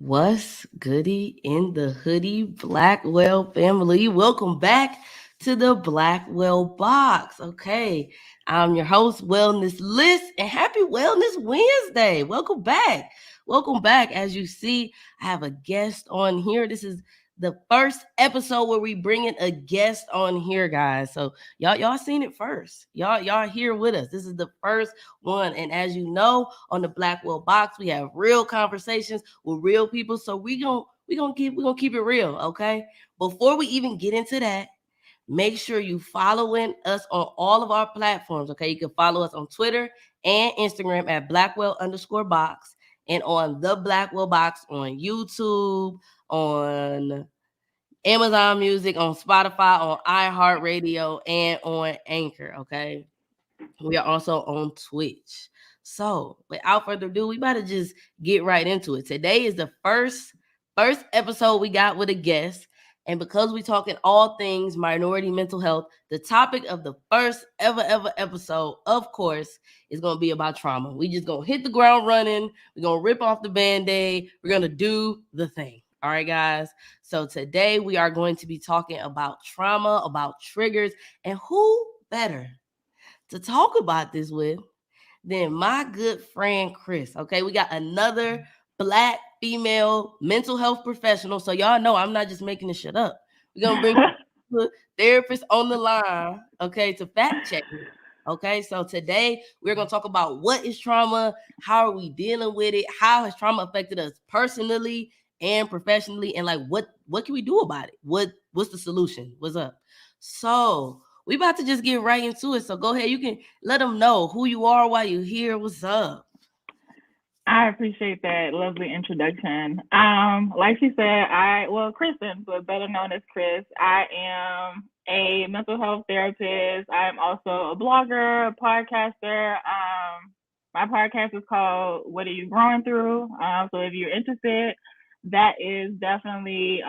What's goody in the hoodie, Blackwell family? Welcome back to the Blackwell box. Okay, I'm your host, Wellness Liss, and happy Wellness Wednesday. Welcome back. Welcome back. As you see, I have a guest on here. This is the first episode where we bring in a guest on here, guys. So y'all seen it first. Y'all here with us. This is the first one, and as you know, on the Blackwell box, we have real conversations with real people. So we gonna keep it real, okay? Before we even get into that, make sure you following us on all of our platforms. Okay, you can follow us on Twitter and Instagram at Blackwell_box, and on the Blackwell box on YouTube, on Amazon Music, on Spotify, on iHeartRadio, and on Anchor. Okay, we are also on Twitch. So, without further ado, we better just get right into it. Today is the first episode we got with a guest, and because we're talking all things minority mental health, the topic of the first ever episode, of course, is going to be about trauma. We just going to hit the ground running. We're going to rip off the Band-Aid. We're going to do the thing. All right, guys. So today we are going to be talking about trauma, about triggers, and who better to talk about this with than my good friend Kris. Okay, we got another Black female mental health professional. So y'all know I'm not just making this shit up. We're gonna bring a therapist on the line, okay, to fact check me. Okay, so today we're gonna talk about what is trauma, how are we dealing with it, how has trauma affected us personally and professionally, and like what can we do about it? What's the solution? What's up? So we about to just get right into it. So go ahead. You can let them know who you are, why you here. What's up? I appreciate that lovely introduction. Like she said, Kristen, but better known as Kris. I am a mental health therapist. I am also a blogger, a podcaster. My podcast is called "What Are You Growing Through?" So if you're interested, that is definitely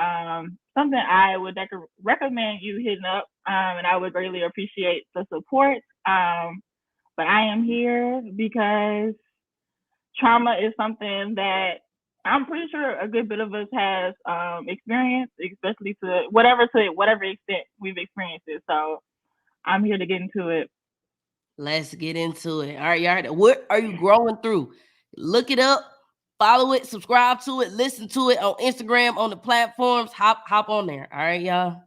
something I would recommend you hitting up, and I would greatly appreciate the support. But I am here because trauma is something that I'm pretty sure a good bit of us has experienced, especially to whatever extent we've experienced it. So I'm here to get into it. Let's get into it. All right, y'all. What are you growing through? Look it up, follow it, subscribe to it, listen to it on Instagram, on the platforms. Hop on there. All right, y'all.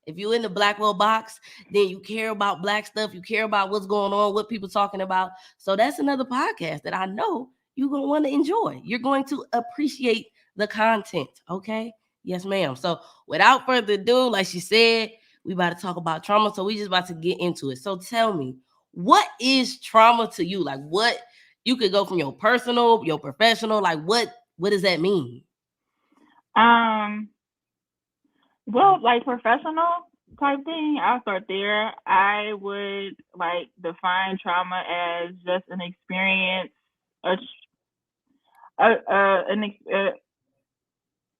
If you're in the Blackwell box, then you care about Black stuff. You care about what's going on, what people talking about. So that's another podcast that I know you're going to want to enjoy. You're going to appreciate the content. Okay. Yes, ma'am. So without further ado, like she said, we about to talk about trauma. So we just about to get into it. So tell me, what is trauma to you? Like what you could go from your personal, your professional, like what does that mean? Um, well, like professional type thing, I'll start there. I would like define trauma as just an experience, a, an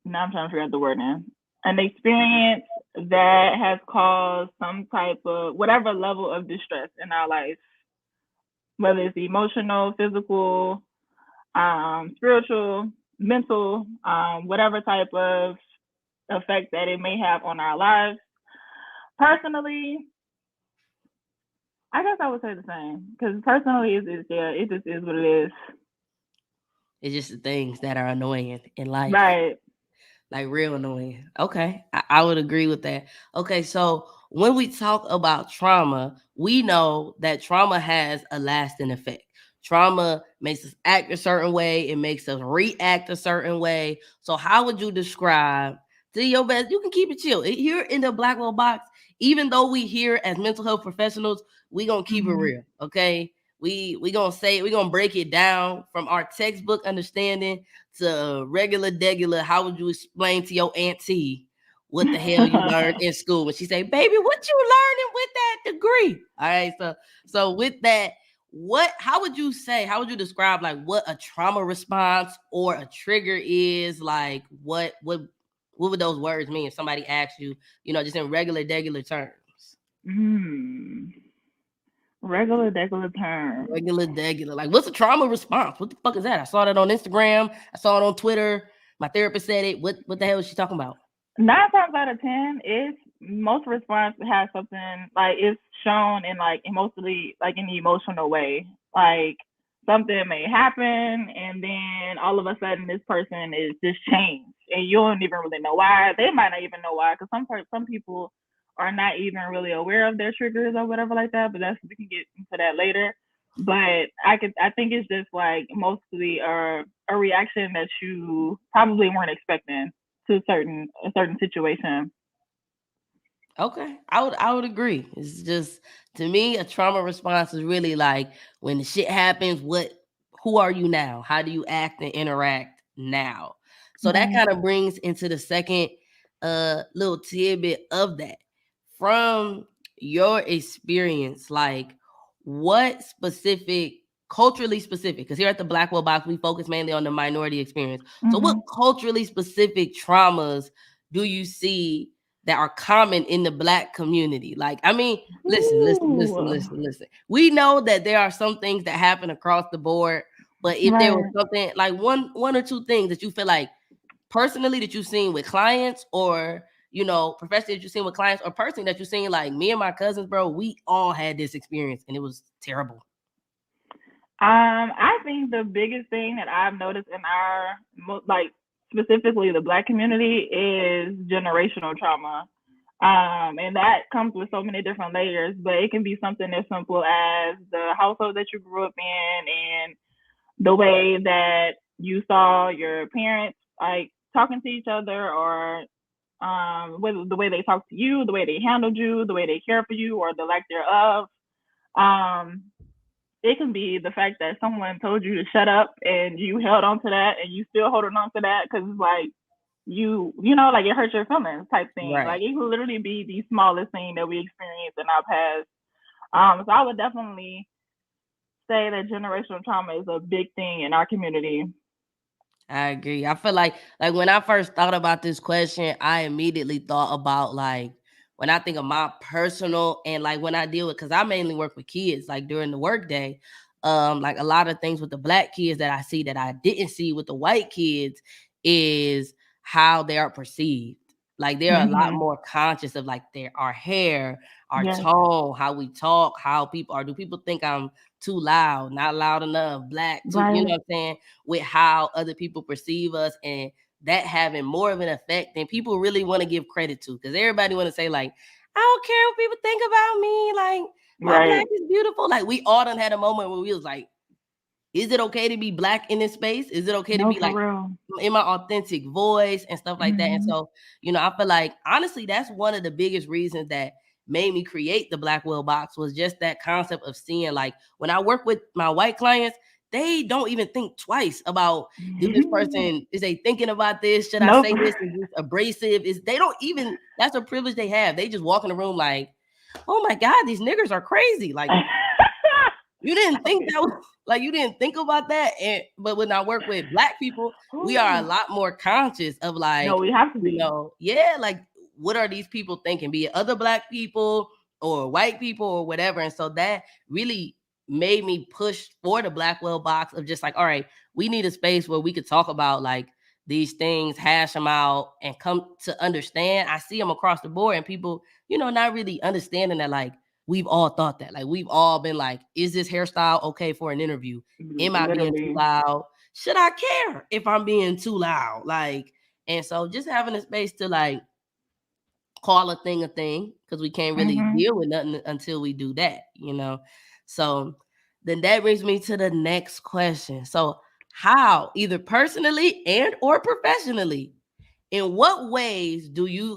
now I'm trying to figure out the word now. An experience that has caused some type of whatever level of distress in our life, whether it's emotional, physical, spiritual, mental, whatever type of effect that it may have on our lives. Personally, I guess I would say the same because personally, it just is what it is. It's just the things that are annoying in life. Right. Like real annoying. Okay. I would agree with that. Okay. So when we talk about trauma, we know that trauma has a lasting effect. Trauma makes us act a certain way, it makes us react a certain way. So, how would you describe to your best? You can keep it chill. Here in the Blackwell box, even though we here as mental health professionals, we gonna keep it real. Okay. We gonna break it down from our textbook understanding to regular degular. How would you explain to your auntie what the hell you learned in school when she say, baby, what you learning with that degree? All right, so with that, how would you describe like what a trauma response or a trigger is? Like what would those words mean if somebody asks you, just in regular degular terms? Regular degular term. Regular degular. Like what's a trauma response? What the fuck is that? I saw that on Instagram. I saw it on Twitter. My therapist said it. What the hell is she talking about? 9 times out of 10, it's most response has something like it's shown in like emotionally, like in the emotional way. Like something may happen, and then all of a sudden this person is just changed, and you don't even really know why. They might not even know why, because some people are not even really aware of their triggers or whatever like that. But that's we can get into that later. But I think it's just like mostly a reaction that you probably weren't expecting to a certain situation. Okay, I would agree. It's just, to me, a trauma response is really like when the shit happens, who are you now? How do you act and interact now? So that Right. kind of brings into the second little tidbit of that. From your experience, like what specific, culturally specific, because here at the Blackwell Box, we focus mainly on the minority experience. So what Mhm. culturally specific traumas do you see that are common in the Black community? Like, I mean, Ooh. listen. We know that there are some things that happen across the board, but if there was Right. something like one or two things that you feel like personally that you've seen with clients, or professionally that you've seen with clients, or personally that you've seen, like me and my cousins, bro, we all had this experience and it was terrible. I think the biggest thing that I've noticed in our like specifically the Black community is generational trauma. And that comes with so many different layers, but it can be something as simple as the household that you grew up in and the way that you saw your parents like talking to each other, or whether the way they talked to you, the way they handled you, the way they cared for you, or the lack thereof. Um, it can be the fact that someone told you to shut up and you held on to that and you still holding on to that because it's like like it hurts your feelings type thing. Like Right. it could literally be the smallest thing that we experience in our past. So I would definitely say that generational trauma is a big thing in our community. I agree. I feel like when I first thought about this question, I immediately thought about, like, when I think of my personal, and like when I deal with, because I mainly work with kids, like during the workday, like a lot of things with the Black kids that I see that I didn't see with the white kids is how they are perceived. Like they're a lot Mhm. more conscious of like our hair, our Yes. tone, how we talk, how people are. Do people think I'm too loud, not loud enough, black, too, you know Right. what I'm saying? With how other people perceive us, and that having more of an effect than people really want to give credit to, because everybody want to say, like, I don't care what people think about me, like my Black Right. is beautiful. Like we all done had a moment where we was like, is it okay to be Black in this space? Is it okay to No, be for like real. in my authentic voice and stuff like that? And Mhm. so, I feel like honestly, that's one of the biggest reasons that made me create the Blackwell Box, was just that concept of seeing, like, when I work with my white clients, they don't even think twice about, do this person, is they thinking about this? Should I No, say for this? Is this abrasive? Is they don't even, that's a privilege they have. They just walk in the room like, oh my God, these niggers are crazy. Like, you didn't think that was, like, you didn't think about that. But when I work with Black people, we are a Ooh. lot more conscious of, No, like, we have to be. yeah, like, what are these people thinking? Be it other Black people or white people or whatever. And so that really made me push for the Blackwell Box of just like, all right, we need a space where we could talk about like these things, hash them out, and come to understand. I see them across the board, and people, not really understanding that, like, we've all thought that. Like, we've all been like, is this hairstyle okay for an interview? Am I being too Literally. loud? Should I care if I'm being too loud? Like, and so just having a space to like call a thing, because we can't really Mhm. deal with nothing until we do that. So then that brings me to the next question. So how, either personally and or professionally, in what ways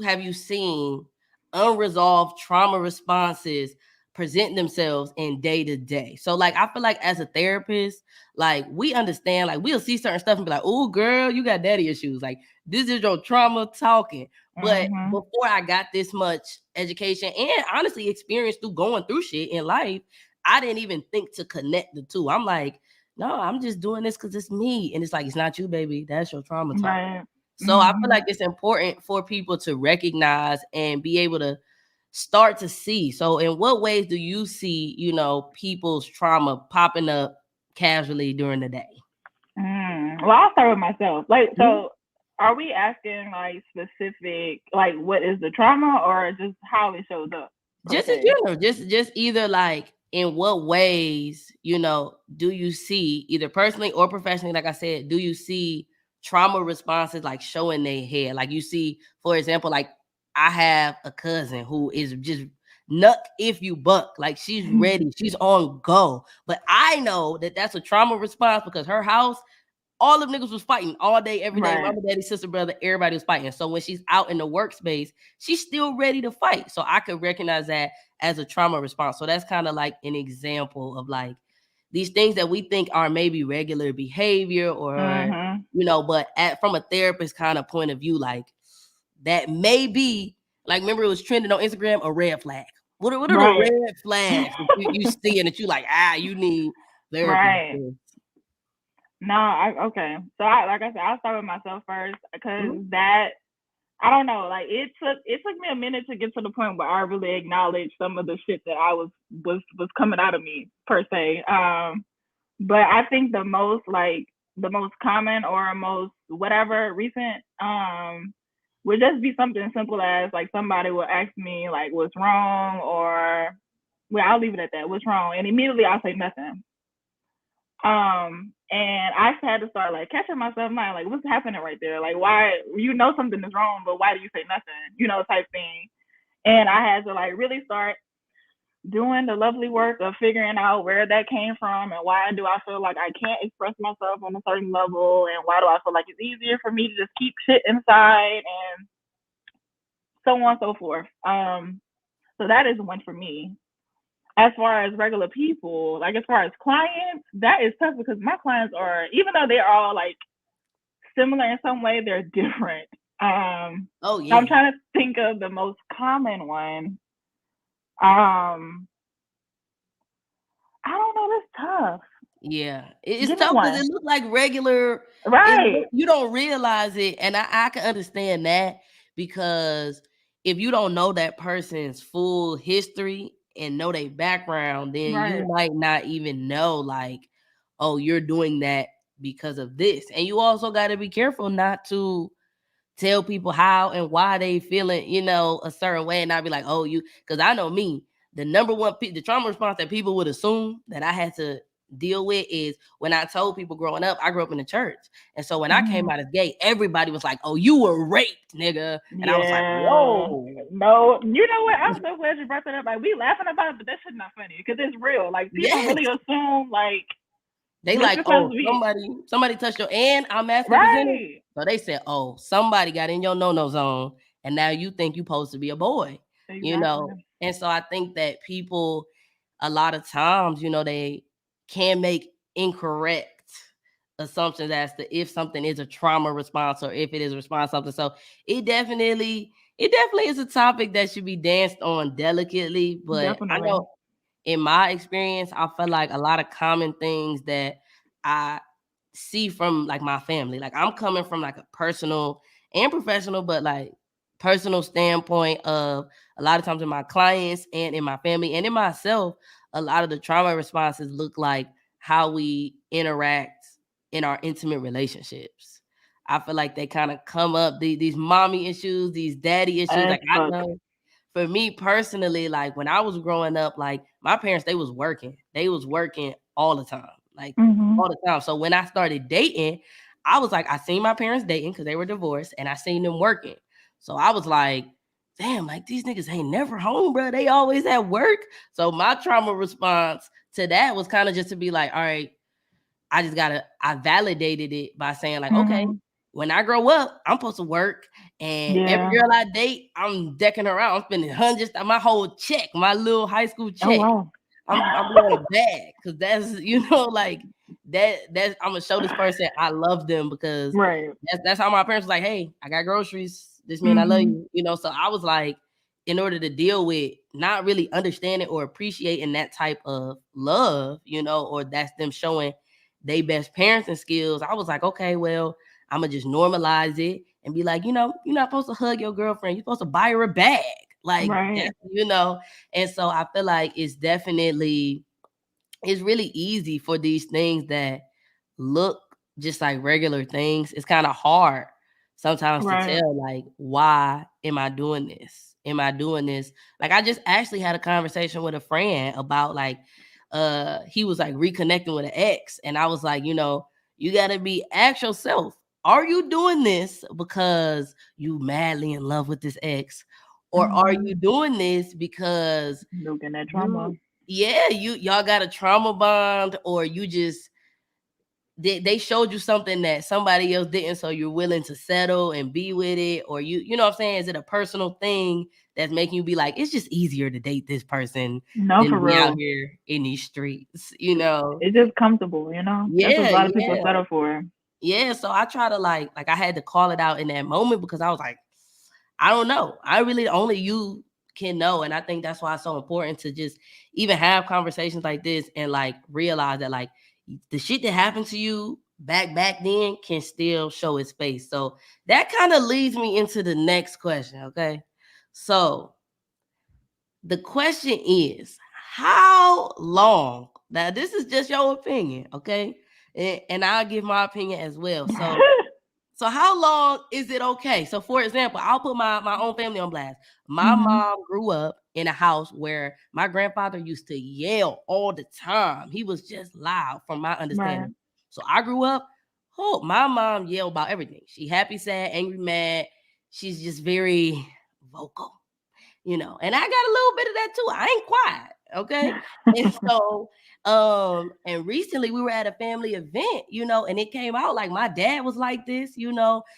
have you seen unresolved trauma responses present themselves in day to day? So like, I feel like as a therapist, like we understand, like we'll see certain stuff and be like, oh girl, you got daddy issues. Like this is your trauma talking. But Mhm. before I got this much education and honestly experience through going through shit in life, I didn't even think to connect the two. I'm like, no, I'm just doing this because it's me. And it's like, it's not you, baby. That's your trauma talk. Right. So I feel Mhm. like it's important for people to recognize and be able to start to see. So in what ways do you see, people's trauma popping up casually during the day? Well, I'll start with myself. Like, Mhm. so are we asking like specific, like what is the trauma, or just how it shows up per Just in se? general, just either like in what ways, do you see either personally or professionally, like I said, do you see trauma responses like showing their head? Like you see, for example, like I have a cousin who is just nuck if you buck, like she's ready, she's on go. But I know that that's a trauma response because her house, all of niggas was fighting all day, every day. Right. Mama, daddy, sister, brother, everybody was fighting. So when she's out in the workspace, she's still ready to fight. So I could recognize that as a trauma response. So that's kind of like an example of like these things that we think are maybe regular behavior or, Mm-hmm. but from a therapist kind of point of view, like that may be like, remember it was trending on Instagram, a red flag. What are the Right. red flags that you see and that you like, you need therapy Right. for? No, okay. So like I said, I'll start with myself first because Mhm. that I don't know. Like it took me a minute to get to the point where I really acknowledged some of the shit that I was coming out of me per se. But I think the most common or most whatever recent would just be something simple as like somebody will ask me like what's wrong, or well, I'll leave it at that. What's wrong? And immediately I'll say nothing. And I had to start like catching myself mind, like what's happening right there? Like why something is wrong, but why do you say nothing? Type thing. And I had to like really start doing the lovely work of figuring out where that came from and why do I feel like I can't express myself on a certain level, and why do I feel like it's easier for me to just keep shit inside, and so on and so forth. So that is one for me. As far as regular people, like as far as clients, that is tough because my clients are, even though they're all like similar in some way, they're different. Oh So I'm yeah. trying to think of the most common one. Um, I don't know. That's tough. Yeah, it's Give me tough because one. it look like regular. Right. You don't realize it, and I can understand that because if you don't know that person's full history and know their background, then you Right. might not even know like, oh, you're doing that because of this, and you also got to be careful not to tell people how and why they feeling, a certain way, and not be like, oh, because I know me, the number one, the trauma response that people would assume that I had to deal with is when I told people growing up, I grew up in the church. And so when I came Mm-hmm. out as gay, everybody was like, oh, you were raped, nigga. And I was like, Yeah. whoa. No, you know what? I'm so glad you brought that up. Like we laughing about it, but that shit's not funny because it's real. Like people Yes. really assume like They just like, because oh, we somebody touched your, and I'm masculine presented. right. So they said, oh, somebody got in your no-no zone, and now you think you supposed to be a boy, you know. Exactly. And so I think that people, a lot of times, they can make incorrect assumptions as to if something is a trauma response or if it is a response to something. So it definitely is a topic that should be danced on delicately. But I Definitely. know in my experience, I feel like a lot of common things that I see from like my family. Like I'm coming from like a personal and professional, but like personal standpoint of a lot of times in my clients and in my family and in myself, a lot of the trauma responses look like how we interact in our intimate relationships. I feel like they kind of come up these mommy issues, these daddy issues. As Like I fuck. know for me personally, like when I was growing up, like my parents, they was working. They was working all the time. Like Mm-hmm. all the time. So when I started dating, I was like, I seen my parents dating because they were divorced and I seen them working. So I was like, damn, like these niggas ain't never home, bro. They always at work. So my trauma response to that was kind of just to be like, all right, I validated it by saying, like, okay, Mm-hmm. when I grow up, I'm supposed to work. And every Yeah. girl I date, I'm decking her out. I'm spending hundreds, my whole check, my little high school Oh check. wow. I'm blowing a bag because that's like that's I'm gonna show this person I love them because Right. that's how my parents was like, hey, I got groceries. This mean I love Mm-hmm. you. So I was like, in order to deal with not really understanding or appreciating that type of love, or that's them showing they best parenting skills, I was like, okay, well, I'm gonna just normalize it and be like, you're not supposed to hug your girlfriend. You're supposed to buy her a bag. Like Right. that's. And so I feel like it's really easy for these things that look just like regular things. It's kind of hard sometimes to Right. tell, like, why am I doing this? Am I doing this? Like, I just actually had a conversation with a friend about, like, he was like reconnecting with an ex, and I was like, you gotta ask yourself, are you doing this because you madly in love with this ex? Or are Mm-hmm. you doing this because Looking at trauma. you, yeah, y'all got a trauma bond, or you just they showed you something that somebody else didn't, so you're willing to settle and be with it? Or you know what I'm saying? Is it a personal thing that's making you be like, it's just easier to date this person No, than for to be out real. here in these streets, you know? It's just comfortable, That's what a Yeah, lot of people yeah. settle for. Yeah, so I try to like I had to call it out in that moment, because I was like, I don't know. I really, only you can know. And I think that's why it's so important to just even have conversations like this, and like realize that like the shit that happened to you back then can still show its face. So that kind of leads me into the next question. Okay. So the question is, how long? Now, this is just your opinion, okay? And I'll give my opinion as well. So how long is it okay? So for example, I'll put my own family on blast. My Mhm. mom grew up in a house where my grandfather used to yell all the time. He was just loud, from my Right. understanding. So I grew up, oh, my mom yelled about everything. She happy, sad, angry, mad. She's just very vocal, and I got a little bit of that too. I ain't quiet, okay? And so and recently we were at a family event, and it came out like my dad was like this,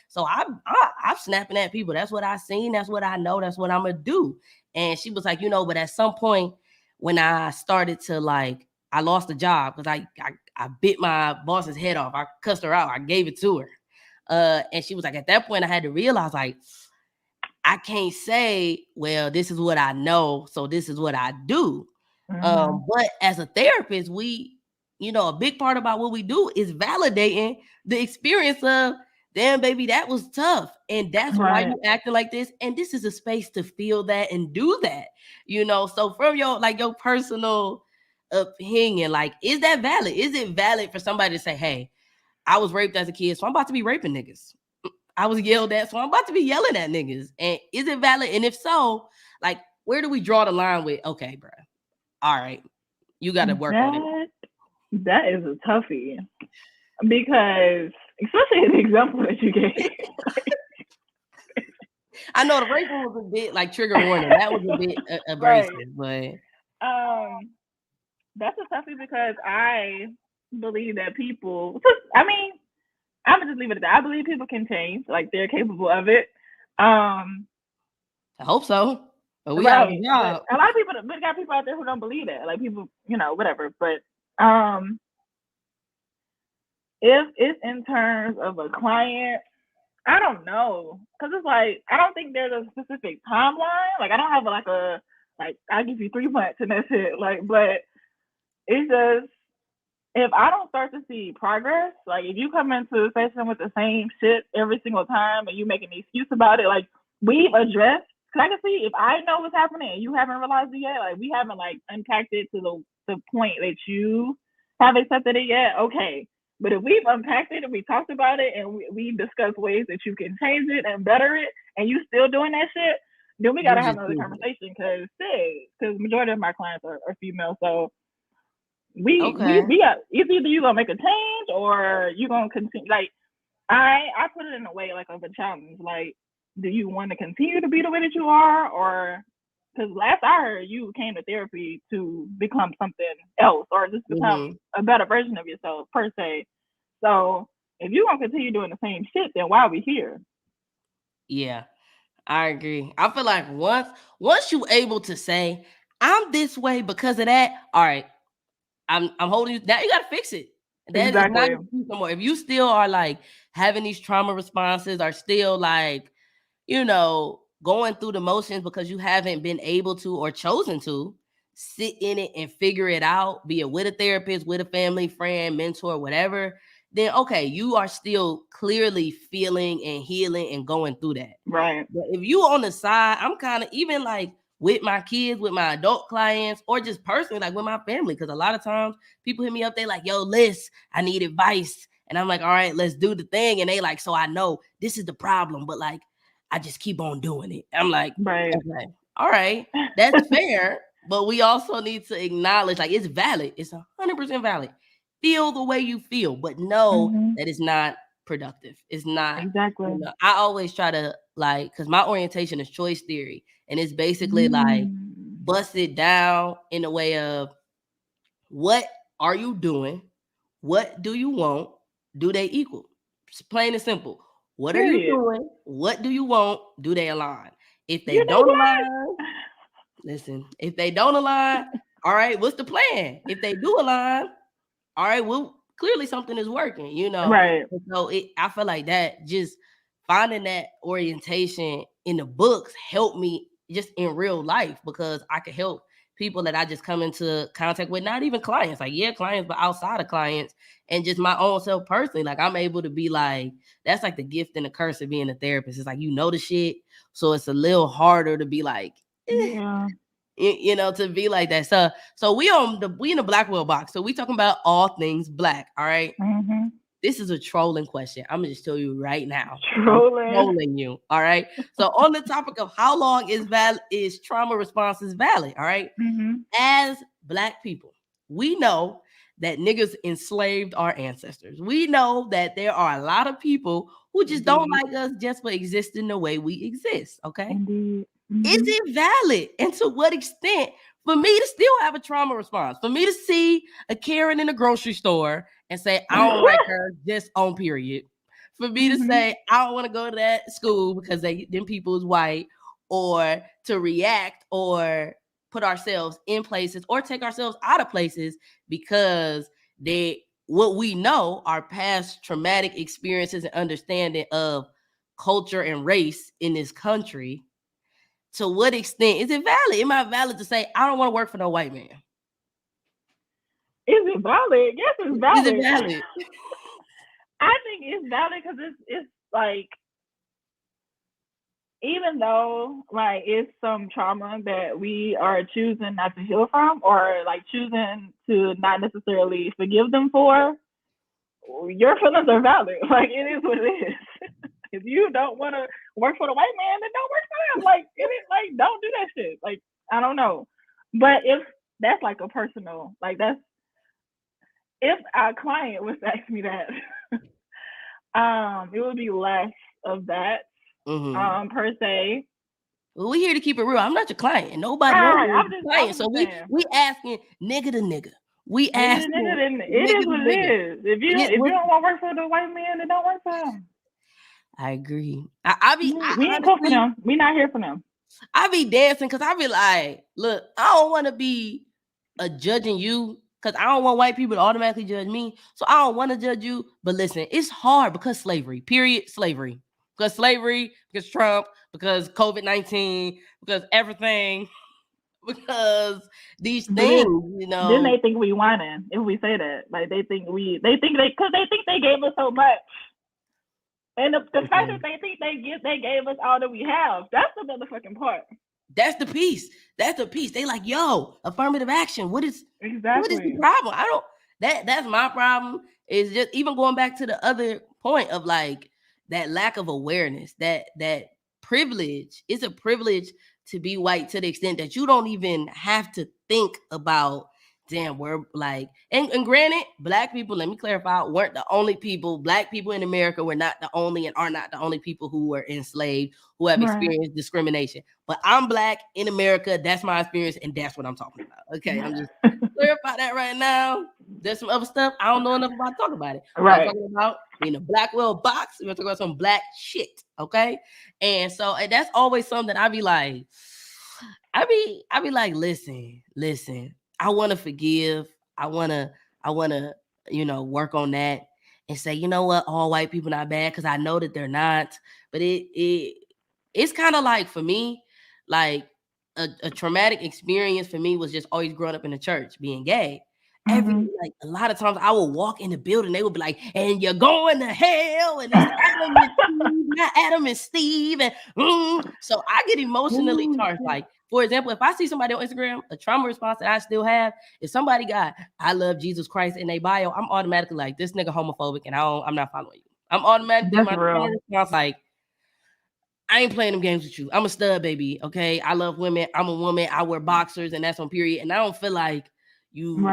so I'm snapping at people. That's what I seen, that's what I know, that's what I'm gonna do. And she was like, but at some point, when I started to, like, I lost a job because I bit my boss's head off. I cussed her out, I gave it to her. And she was like, at that point I had to realize, like, I can't say, well, this is what I know, so this is what I do. Mhm. But as a therapist, a big part about what we do is validating the experience of, damn, baby, that was tough. And that's why Right. you acting like this. And this is a space to feel that and do that, So from your personal opinion, like, is that valid? Is it valid for somebody to say, hey, I was raped as a kid, so I'm about to be raping niggas? I was yelled at, so I'm about to be yelling at niggas. And is it valid? And if so, like, where do we draw the line with, okay, bro, all right, you got to work on it? That that is a toughie because, especially in the example that you gave. I know the rape one was a bit like trigger warning. That was a bit Right. abrasive, but Um, that's a toughie because I believe that people. I mean, I'm gonna just leave it at that. I believe people can change. Like they're capable of it. Um, I hope so. But we all have a right. But job. a lot of people, we got people out there who don't believe that. Like people, whatever. But um, if it's in terms of a client, I don't know, cause it's like I don't think there's a specific timeline. Like I don't have like I give you 3 months and that's it. Like, but it's just if I don't start to see progress, like if you come into the session with the same shit every single time and you make an excuse about it, like we've addressed. Cause I can see if I know what's happening and you haven't realized it yet, like we haven't like unpacked it to the point that you have accepted it yet. Okay, but if we've unpacked it and we talked about it and we discussed ways that you can change it and better it, and you still doing that shit, then we You gotta have just another do it. conversation. Cause majority of my clients are female, so Okay. we got it's either you gonna make a change or you gonna continue. Like I put it in a way like of a challenge. Like, do you want to continue to be the way that you are, or because last I heard you came to therapy to become something else or just become Hmm. a better version of yourself per se. So if you gonna continue doing the same shit, then why are we here? Yeah, I agree. I feel like once you able to say, I'm this way because of that, all right, I'm holding you. Now you gotta fix it. That is not Exactly. an excuse no more. If you still are like having these trauma responses, are still like, going through the motions because you haven't been able to or chosen to sit in it and figure it out, be it with a therapist, with a family, friend, mentor, whatever, then okay, you are still clearly feeling and healing and going through that. Right. But if you on the side, I'm kind of even like with my kids, with my adult clients, or just personally, like with my family, because a lot of times people hit me up, they like, yo, Liss, I need advice. And I'm like, all right, let's do the thing. And they like, so I know this is the problem, but like, I just keep on doing it. I'm like, Right. okay, all right, that's fair. But we also need to acknowledge, like, it's valid. It's 100% valid. Feel the way you feel, but know that it's not productive. It's not. Exactly. I always try to, like, because my orientation is choice theory, and it's basically like bust it down in a way of, what are you doing? What do you want? Do they equal? It's plain and simple. What are you doing? What do you want? Do they align? If they don't align, listen, if they don't align, all right, what's the plan? If they do align, all right, well, clearly something is working, Right. And so I feel like that, just finding that orientation in the books helped me just in real life, because I could help people that I just come into contact with, not even clients, like, yeah, clients, but outside of clients, and just my own self personally. Like, I'm able to be like, that's like the gift and the curse of being a therapist. It's like, the shit, so it's a little harder to be like, yeah, to be like that. So we in the Blackwell box. So we talking about all things Black. All right. This is a trolling question. I'm gonna just tell you right now. Trolling you. All right. So on the topic of how long is trauma responses valid? All right. As Black people, we know that niggas enslaved our ancestors. We know that there are a lot of people who just don't like us just for existing the way we exist. Okay. Indeed. Is it valid? And to what extent for me to still have a trauma response? For me to see a Karen in the grocery store and say, I don't like her, just on period. For me to say, I don't want to go to that school because them people is white, or to react or put ourselves in places or take ourselves out of places because what we know, our past traumatic experiences and understanding of culture and race in this country. To what extent is it valid? Am I valid to say I don't want to work for no white man? Is it valid? Yes, it's valid. Is it valid? I think it's valid because it's like, even though like it's some trauma that we are choosing not to heal from, or like choosing to not necessarily forgive them for, your feelings are valid. Like, it is what it is. If you don't want to work for the white man, then don't work for them. Like, it is like, don't do that shit. Like, I don't know. But if that's like a personal, like, that's, if our client was to ask me that, it would be less of that, per se. Well, we're here to keep it real. I'm not your client. Nobody wants your client. So we asking nigga to nigga. We asking nigga. It is what it is. If you don't want to work for the white man, then don't work for him. I agree. We ain't for them. We not here for them. I be dancing because I be like, look, I don't want to be judging you, because I don't want white people to automatically judge me. So I don't want to judge you. But listen, it's hard because slavery, period, slavery. Because slavery, because Trump, because COVID-19, because everything, because these things, Then they think we whining if we say that. Like, they think they gave us so much. And the fact that they think they gave us all that we have, that's the motherfucking part. That's the piece. They like, yo, affirmative action. What is the problem? That's my problem. Is just even going back to the other point of like that lack of awareness, that privilege. It's a privilege to be white to the extent that you don't even have to think about, damn, we're like, and granted, Black people, let me clarify, weren't the only people. Black people in America were not the only and are not the only people who were enslaved, who have experienced discrimination. But I'm Black in America. That's my experience, and that's what I'm talking about. Okay, I'm just clarify that right now. There's some other stuff I don't know enough about to talk about it. Right. I'm talking about in a Blackwell box. We're talking about some Black shit. Okay, and so that's always something that I be like, listen. I want to forgive. I want to, work on that and say, you know what, all white people not bad, because I know that they're not. But it's kind of like, for me, like a traumatic experience for me was just always growing up in the church, being gay. Like a lot of times I will walk in the building, they would be like, and you're going to hell, and it's Adam and Steve, not Adam and Steve. And so I get emotionally charged. Like, for example, if I see somebody on Instagram, a trauma response that I still have, if somebody got I love Jesus Christ in their bio, I'm automatically like, this nigga homophobic, and I'm not following you. I'm automatically my trauma response like, I ain't playing them games with you. I'm a stud, baby. Okay. I love women. I'm a woman. I wear boxers, and that's on period. And I don't feel like you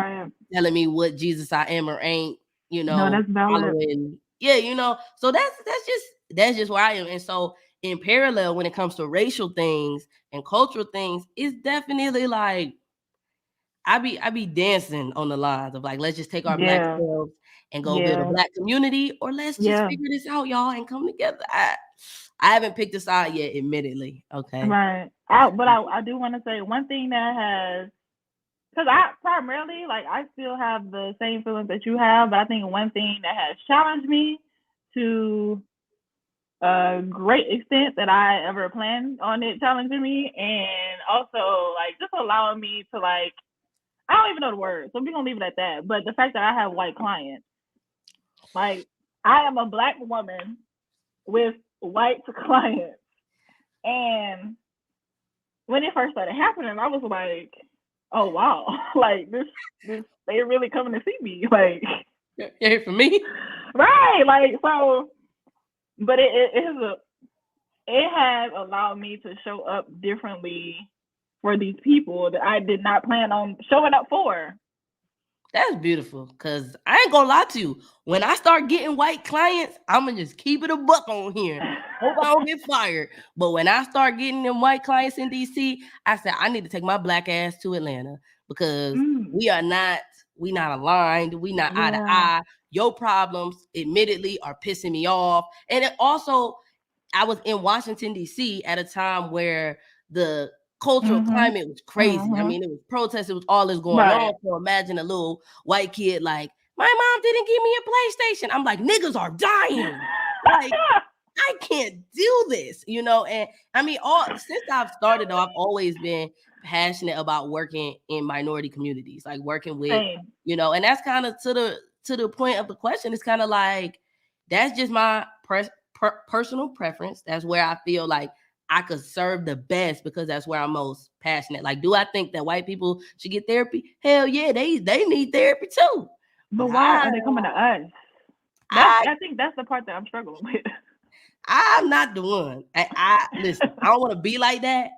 telling me what Jesus I am or ain't, No, that's valid. Following. Yeah, so that's just where I am. And so in parallel, when it comes to racial things and cultural things, it's definitely like I be dancing on the lines of like, let's just take our black selves and go build a black community, or let's just figure this out, y'all, and come together. I haven't picked a side yet, admittedly. Okay. Right. But I do want to say one thing that has, because I primarily, like, I still have the same feelings that you have, but I think one thing that has challenged me to a great extent that I ever planned on it challenging me, and also, like, just allowing me to, like, I don't even know the word, so we're going to leave it at that. But the fact that I have white clients, like, I am a black woman with white clients. And when it first started happening, I was like, oh, wow. Like, this they really coming to see me. Like, yeah, for me. Right. Like, so, but it has allowed me to show up differently for these people that I did not plan on showing up for. That's beautiful, because I ain't gonna lie to you. When I start getting white clients, I'm gonna just keep it a buck on here. Hope I don't get fired. But when I start getting them white clients in DC, I said I need to take my black ass to Atlanta, because we not aligned. We not eye to eye. Your problems, admittedly, are pissing me off. And it also, I was in Washington, DC at a time where the cultural climate was crazy. I mean, it was protests, it was all this going on. So imagine a little white kid like, my mom didn't give me a PlayStation. I'm like, niggas are dying. Like, I can't do this, And I mean, since I've started, though, I've always been passionate about working in minority communities, like working with, and that's kind of to the point of the question. It's kind of like, that's just my personal preference. That's where I feel like I could serve the best, because that's where I'm most passionate. Like, do I think that white people should get therapy? Hell yeah, they need therapy too. But why are they coming to us? I think that's the part that I'm struggling with. I'm not the one. I listen, I don't want to be like that.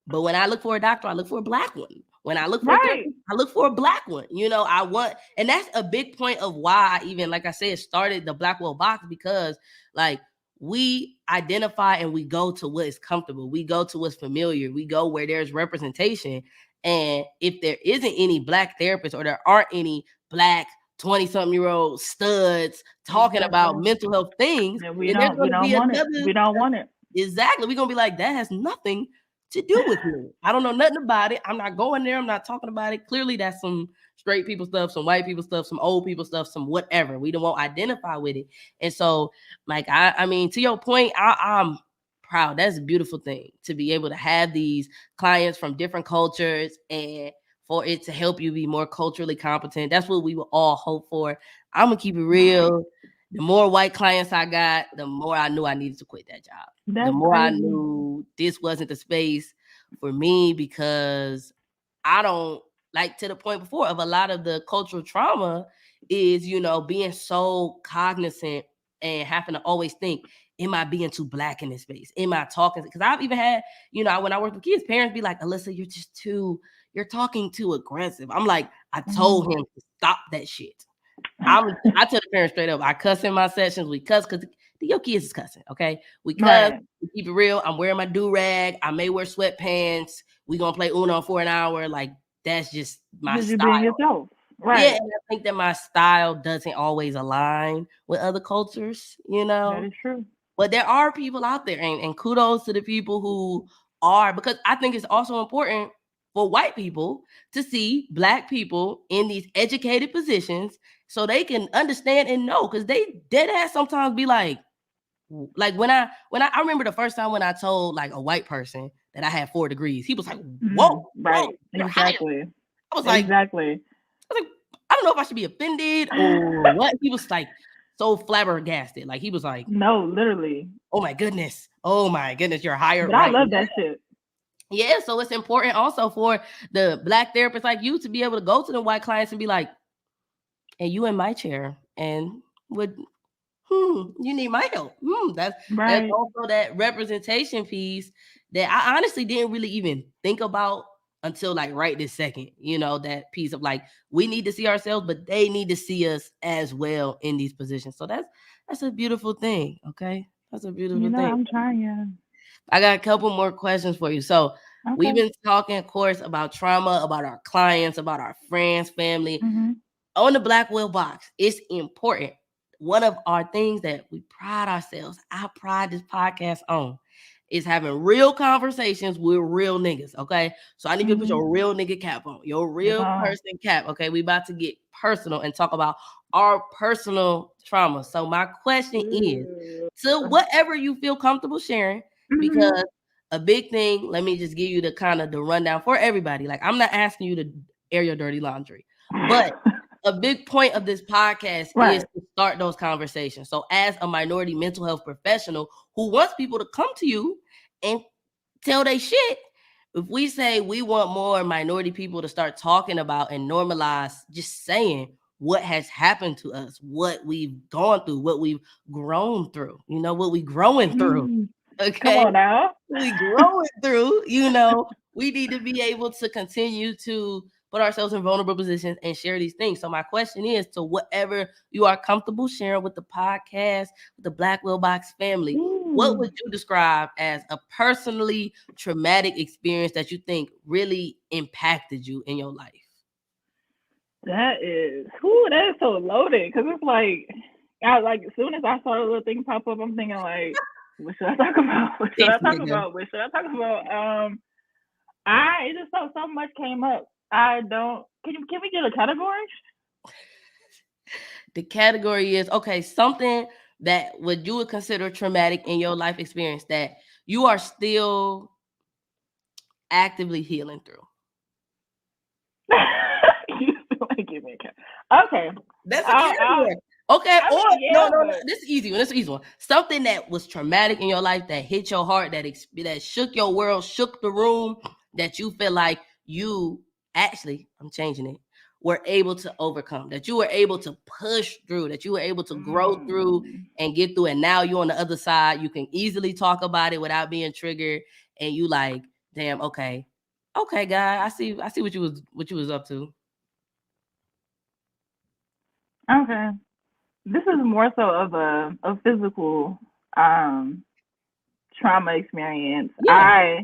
But when I look for a doctor, I look for a black one. When I look for a therapist, I look for a black one. And that's a big point of why I even, like I said, started the Blackwell Box, because like, we identify and we go to what is comfortable. We go to what's familiar. We go where there's representation. And if there isn't any black therapists, or there aren't any black 20-something-year-old studs talking about mental health things, we don't want it. Exactly. We're going to be like, that has nothing to do with me. I don't know nothing about it. I'm not going there. I'm not talking about it. Clearly, that's some straight people stuff, some white people stuff, some old people stuff, some whatever. We don't want to identify with it. And so, like, I mean, to your point, I'm proud. That's a beautiful thing to be able to have these clients from different cultures, and for it to help you be more culturally competent. That's what we will all hope for. I'm going to keep it real. The more white clients I got, the more I knew I needed to quit that job. The more I knew this wasn't the space for me, because I don't, like, to the point before of a lot of the cultural trauma is, being so cognizant and having to always think, am I being too black in this space? Am I talking? Because I've even had, when I work with kids, parents be like, Alyssa, you're talking too aggressive. I'm like, I told him to stop that shit. I tell the parents straight up, I cuss in my sessions. We cuss because your kids is cussing, okay? We cuss, we keep it real. I'm wearing my do-rag. I may wear sweatpants. We gonna play Uno for an hour. Like, that's just my style. Being yourself. Right. Yeah, and I think that my style doesn't always align with other cultures, That is true. But there are people out there, and kudos to the people who are, because I think it's also important for white people to see black people in these educated positions so they can understand and know, because they dead ass sometimes be like when I remember the first time when I told like a white person that I had 4 degrees, he was like, whoa, right. Whoa, exactly. I was like, exactly. I was like, don't know if I should be offended or what. He was like so flabbergasted. Like he was like, no, literally. oh my goodness, you're hired But I right love now. that shit. Yeah, so it's important also for the Black therapists like you to be able to go to the white clients and be like, and you in my chair and would you need my help. That's Right. also that representation piece that I honestly didn't really even think about until like right this second. You know, that piece of like we need to see ourselves, but they need to see us as well in these positions. So that's a beautiful thing. Okay, that's a beautiful thing. I'm trying. I got a couple more questions for you. So we've Okay. been talking, of course, about trauma, about our clients, about our friends, family. Mm-hmm. On the Black Will Box, it's important. One of our things that we pride ourselves, I pride this podcast on, is having real conversations with real niggas. Okay. So I need you to put your real nigga cap on, your real person cap. Okay. We about to get personal and talk about our personal trauma. So my question is to whatever you feel comfortable sharing, because a big thing, let me just give you the kind of the rundown for everybody. Like, I'm not asking you to air your dirty laundry, but a big point of this podcast is to start those conversations. So as a minority mental health professional who wants people to come to you and tell they shit, if we say we want more minority people to start talking about and normalize just saying what has happened to us, what we've gone through, what we've grown through, what we growing through. Okay. Come on now. We growing through, we need to be able to continue to put ourselves in vulnerable positions and share these things. So my question is to whatever you are comfortable sharing with the podcast, with the Black Will Box family, what would you describe as a personally traumatic experience that you think really impacted you in your life? That is so loaded. Cause it's like, as soon as I saw the little thing pop up, I'm thinking like, what should I talk about? What should I talk about? What should I talk about? It just so much came up. I don't. Can we get a category? The category is something that you would consider traumatic in your life experience that you are still actively healing through. You still ain't give me a category. Okay, that's a category. Okay, no, this is easy one. This is easy one. Something that was traumatic in your life that hit your heart, that shook your world, shook the room, that you feel like you actually, I'm changing it, were able to overcome, that you were able to push through, that you were able to grow through and get through. And now you're on the other side. You can easily talk about it without being triggered. And you like, damn, okay, guy, I see what you was up to. Okay. This is more so of a physical trauma experience. Yeah.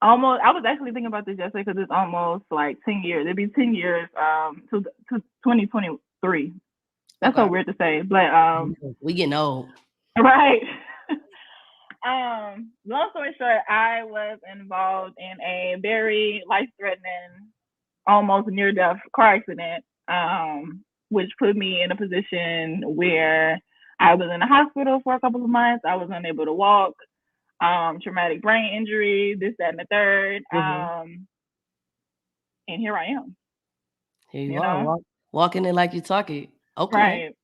I was actually thinking about this yesterday because it's almost like 10 years. It'd be 10 years to 2023. That's so weird to say, but we getting old. Right. Long story short, I was involved in a very life-threatening, almost near-death car accident, which put me in a position where I was in the hospital for a couple of months. I was unable to walk, traumatic brain injury, this, that, and the third. And here I am. Here you are, walking it like you talk it. Okay. Right.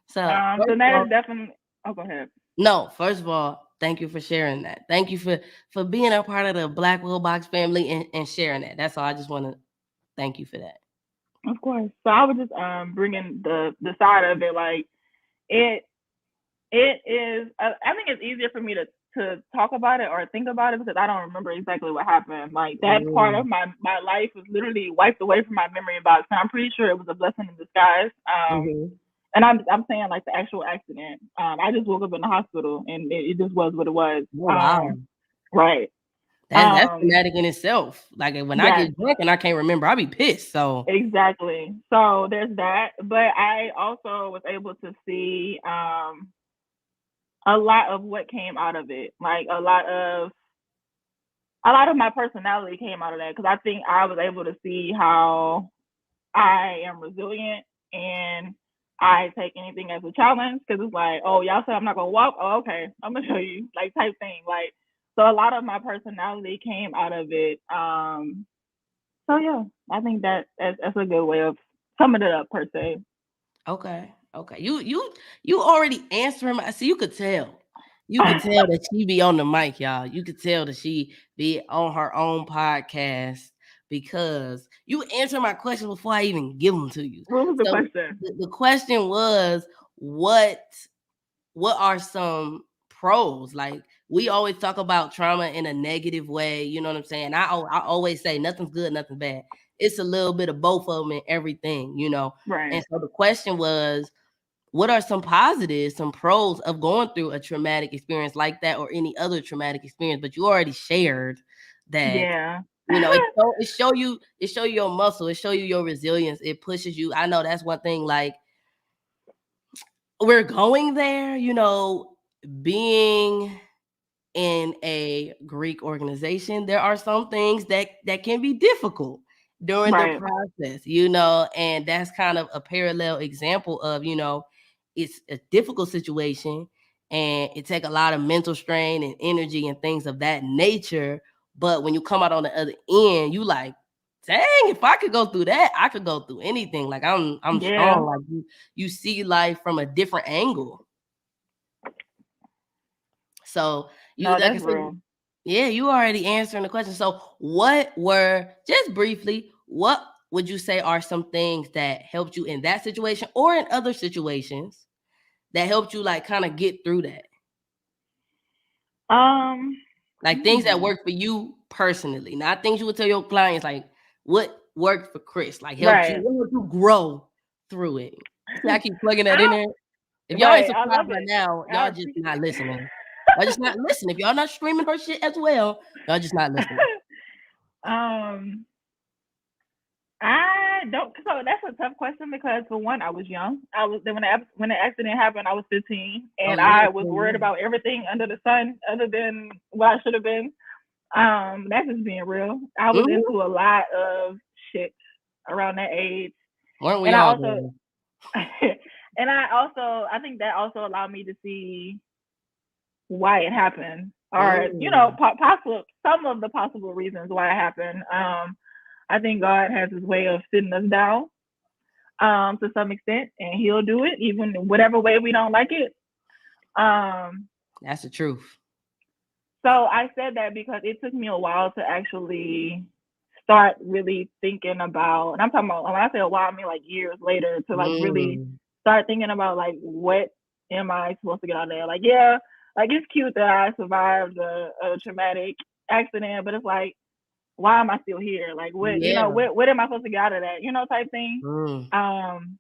So that is definitely. Oh, go ahead. No, first of all, thank you for sharing that. Thank you for being a part of the Black Will Box family and sharing that. That's all. I just want to thank you for that. Of course. So I was just bringing the side of it, like it is. I think it's easier for me to talk about it or think about it because I don't remember exactly what happened. Like that part of my life was literally wiped away from my memory box, and I'm pretty sure it was a blessing in disguise. And I'm saying like the actual accident. I just woke up in the hospital, and it just was what it was. Wow. Right. That's traumatic in itself. Like when I get drunk and I can't remember, I'll be pissed. So exactly. So there's that. But I also was able to see a lot of what came out of it. Like a lot of my personality came out of that because I think I was able to see how I am resilient and I take anything as a challenge because it's like, oh, y'all said I'm not gonna walk. Oh, okay, I'm gonna show you, like type thing. Like, so a lot of my personality came out of it. So yeah, I think that's a good way of summing it up per se. Okay. Okay. You already answering my, see, you could tell. You could tell that she be on the mic, y'all. You could tell that she be on her own podcast because you answered my question before I even give them to you. What was the So question? the question was, what what are some pros? Like, we always talk about trauma in a negative way, you know what I'm saying? I always say nothing's good, nothing bad. It's a little bit of both of them and everything, you know. Right. And so the question was, what are some positives, some pros of going through a traumatic experience like that or any other traumatic experience? But you already shared that, Yeah. you know, it show you your muscle, it show you your resilience, it pushes you. I know that's one thing, like, we're going there, you know, being in a Greek organization, there are some things that can be difficult during the Right. process, you know, and that's kind of a parallel example of, you know, it's a difficult situation and it take a lot of mental strain and energy and things of that nature. But when you come out on the other end, you like, dang, if I could go through that, I could go through anything. Like, I'm Yeah. strong. Like, you see life from a different angle. So you, No, like I that's said, real. yeah, you already answering the question. So what were, just briefly, what would you say are some things that helped you in that situation or in other situations that helped you like kind of get through that? Um. Like things that hmm. work for you personally, not things you would tell your clients, like what worked for Kris, like Right. helped you grow through it. See, I keep plugging that in I there. If y'all ain't right. I subscribed love by it. now, I y'all just not appreciate listening. Y'all just not listening. If y'all not streaming her shit as well, y'all just not listening. it. um. I don't. So that's a tough question because for one, I was young. I was when the accident happened. I was 15, Oh and yeah, I was worried about everything under the sun other than what I should have been. That's just being real. I was mm-hmm. into a lot of shit around that age, Weren't we and I all also, there? I think that also allowed me to see why it happened, or Mm. possible some of the possible reasons why it happened. I think God has His way of sitting us down, to some extent, and He'll do it even whatever way we don't like it. Um, That's the truth. so I said that because it took me a while to actually start really thinking about, and I'm talking about when I say a while, I mean like years later, to like really Mm. start thinking about like what am I supposed to get out of there? Like, yeah, like it's cute that I survived a traumatic accident, but it's like, why am I still here? Like, Yeah. what am I supposed to get out of that? Type thing. Mm. Um,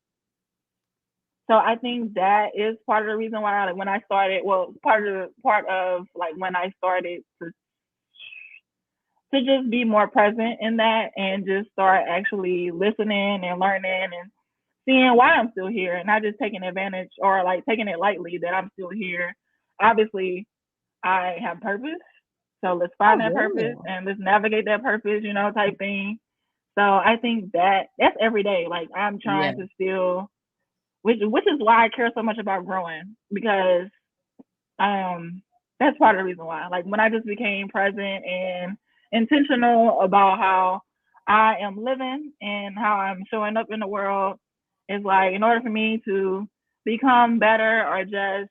so I think that is part of the reason why, like, when I started, well, part of like when I started to just be more present in that and just start actually listening and learning and seeing why I'm still here and not just taking advantage or like taking it lightly that I'm still here. Obviously, I have purpose. So let's Oh find that purpose yeah. and let's navigate that purpose, type thing. So I think that's every day. Like I'm Yeah. trying to still, which is why I care so much about growing because um that's part of the reason why. Like when I just became present and intentional about how I am living and how I'm showing up in the world, is like in order for me to become better or just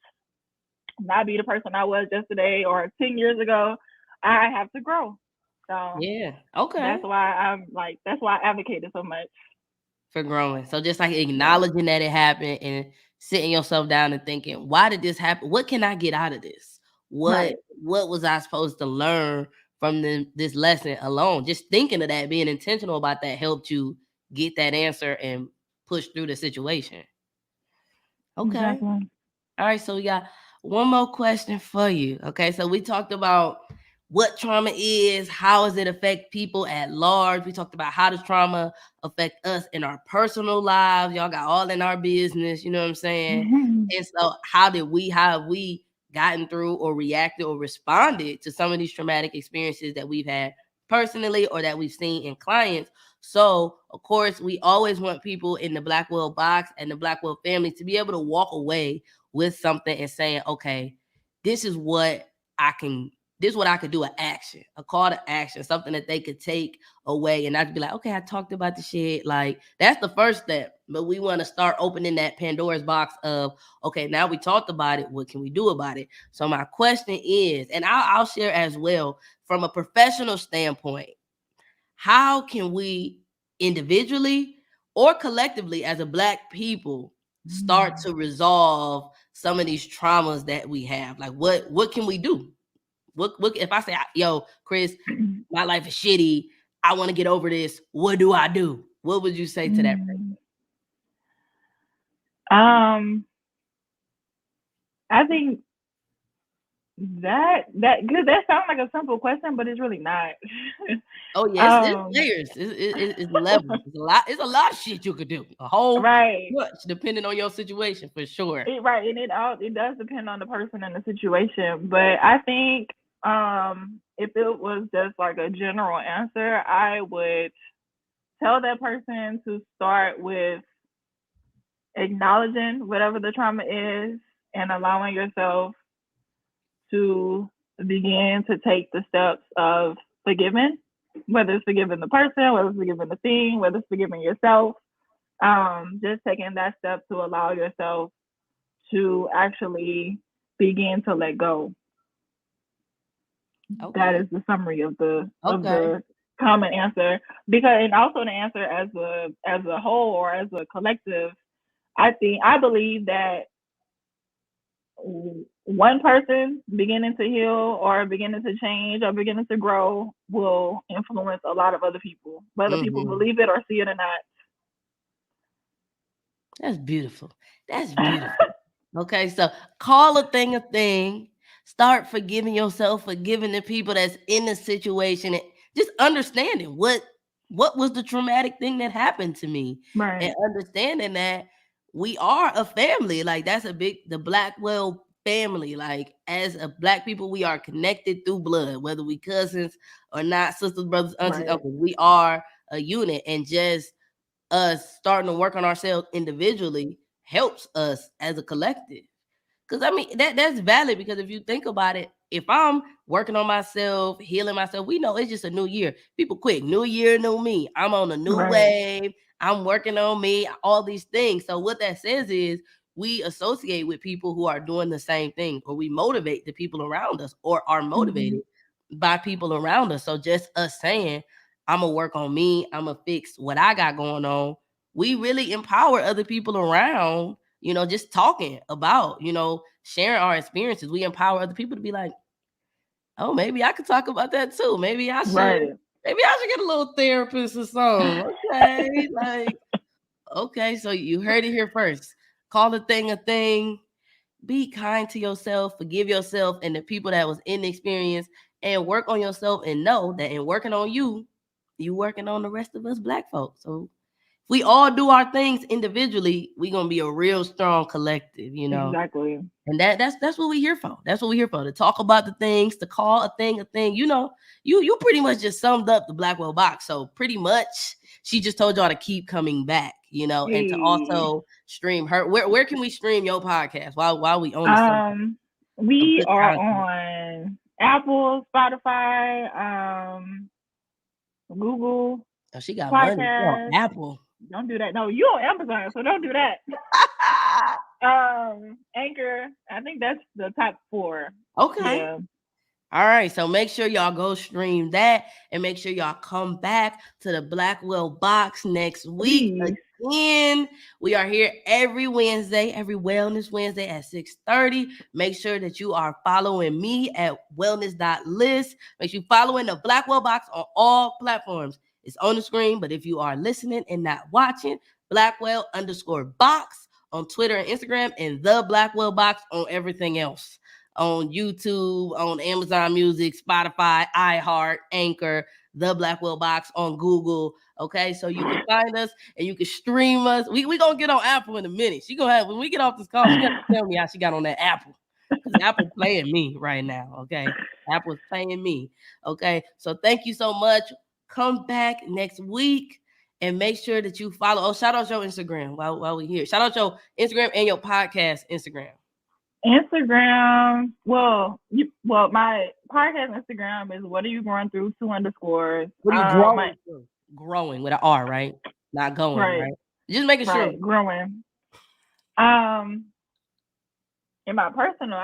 not be the person I was yesterday or 10 years ago, I have to grow. So Yeah. Okay. that's why I advocated so much. For growing. So just like Yeah. acknowledging that it happened and sitting yourself down and thinking, why did this happen? What can I get out of this? Right. What was I supposed to learn from this lesson alone? Just thinking of that, being intentional about that helped you get that answer and push through the situation. Okay. Exactly. All right, so we got one more question for you. Okay, so we talked about what trauma is, how does it affect people at large. We talked about how does trauma affect us in our personal lives. Y'all got all in our business, you know what I'm saying? And so how have we gotten through or reacted or responded to some of these traumatic experiences that we've had personally or that we've seen in clients? So, of course, we always want people in the Blackwell box and the Blackwell family to be able to walk away with something and saying, okay, this is what I can this is what I could do, a call to action, something that they could take away and not be like, okay, I talked about the shit. Like, that's the first step. But we want to start opening that Pandora's box of, okay, now we talked about it. What can we do about it? So my question is, and I'll share as well, from a professional standpoint, how can we individually or collectively as a Black people start to resolve some of these traumas that we have? Like, what can we do? What if I say, yo, Kris, my life is shitty, I want to get over this, what do I do? What would you say to that person? I think that because that sounds like a simple question, but it's really not. Oh yeah, it's layers, it's levels. It's a lot of shit you could do. A whole bunch, depending on your situation, for sure. And it does depend on the person and the situation. But I think if it was just like a general answer, I would tell that person to start with acknowledging whatever the trauma is and allowing yourself to begin to take the steps of forgiving, whether it's forgiving the person, whether it's forgiving the thing, whether it's forgiving yourself. Just taking that step to allow yourself to actually begin to let go. Okay. That is the summary of the common answer. Because, and also the answer as a whole or as a collective, I believe that one person beginning to heal or beginning to change or beginning to grow will influence a lot of other people, whether people believe it or see it or not. That's beautiful. That's beautiful. Okay, so call a thing. Start forgiving yourself, forgiving the people that's in the situation, and just understanding what was the traumatic thing that happened to me, and understanding that we are a family. Like, that's the Blackwell family. Like, as a Black people, we are connected through blood, whether we cousins or not, sisters, brothers, aunties, uncles. We are a unit, and just us starting to work on ourselves individually helps us as a collective. Because I mean, that's valid, because if you think about it, if I'm working on myself, healing myself, we know it's just a new year. People quick, new year, new me. I'm on a new wave. I'm working on me, all these things. So what that says is we associate with people who are doing the same thing, or we motivate the people around us, or are motivated by people around us. So just us saying, I'm going to work on me, I'm going to fix what I got going on, we really empower other people around, just talking about, sharing our experiences. We empower other people to be like, oh, maybe I could talk about that too. Maybe I should get a little therapist or something. Okay. Like, okay. So you heard it here first. Call a thing. Be kind to yourself, forgive yourself and the people that was in the experience, and work on yourself, and know that in working on you, you working on the rest of us Black folks. So if we all do our things individually, we're gonna be a real strong collective, Exactly. And that's what we're here for. That's what we're here for. To talk about the things, to call a thing. You pretty much just summed up the Blackwell box. So pretty much she just told y'all to keep coming back, and to also stream her. Where can we stream your podcast while we own this? We are on Apple, Spotify, Google. Oh, she got podcast. money. On Apple. Don't do that. No, you on Amazon, so don't do that. Anchor. I think that's the top 4. Okay. Yeah. All right, so make sure y'all go stream that, and make sure y'all come back to the Blackwell box next week. Again, we are here every Wednesday, every Wellness Wednesday at 6:30. Make sure that you are following me at wellness.liss. Make sure you following the Blackwell box on all platforms. It's on the screen, but if you are listening and not watching, Blackwell_box on Twitter and Instagram, and the Blackwell box on everything else. On YouTube, on Amazon Music, Spotify, iHeart, Anchor, the Blackwell box on Google. Okay, so you can find us and you can stream us. We gonna get on Apple in a minute. She gonna have, when we get off this call, she gonna tell me how she got on that Apple, because Apple playing me right now. Okay, Apple's playing me. Okay, so thank you so much. Come back next week. And make sure that you follow. Oh, shout out your Instagram while we're here. Shout out your Instagram and your podcast Instagram. Instagram. Well, my podcast Instagram is what are you going through 2 underscores. What are you growing through? Growing with an R, right? Not going, right? Just making sure. Growing. In my personal,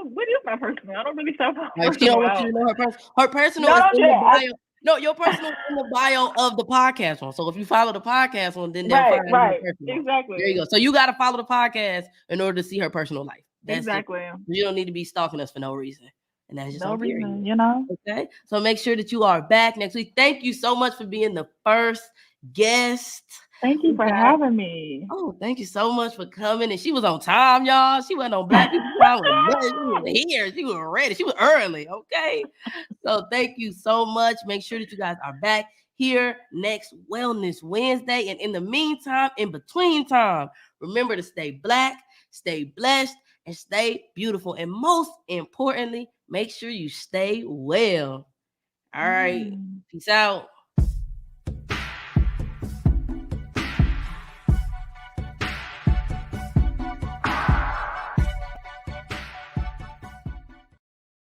what is my personal? I don't really show my personal. She don't want you to know her personal. Her personal is in the bio. No, your personal is in the bio of the podcast one. So if you follow the podcast one, then they'll find your personal. Exactly. There you go. So you got to follow the podcast in order to see her personal life. That's exactly. You don't need to be stalking us for no reason. And that's just no reason, you know. Okay. So make sure that you are back next week. Thank you so much for being the first guest. Thank you for having me. Oh, thank you so much for coming. And she was on time, y'all. She wasn't on Black People Time. She was here. She was ready. She was early. Okay. So thank you so much. Make sure that you guys are back here next Wellness Wednesday. And in the meantime, in between time, remember to stay Black, stay blessed, and stay beautiful. And most importantly, make sure you stay well. All right. Peace out.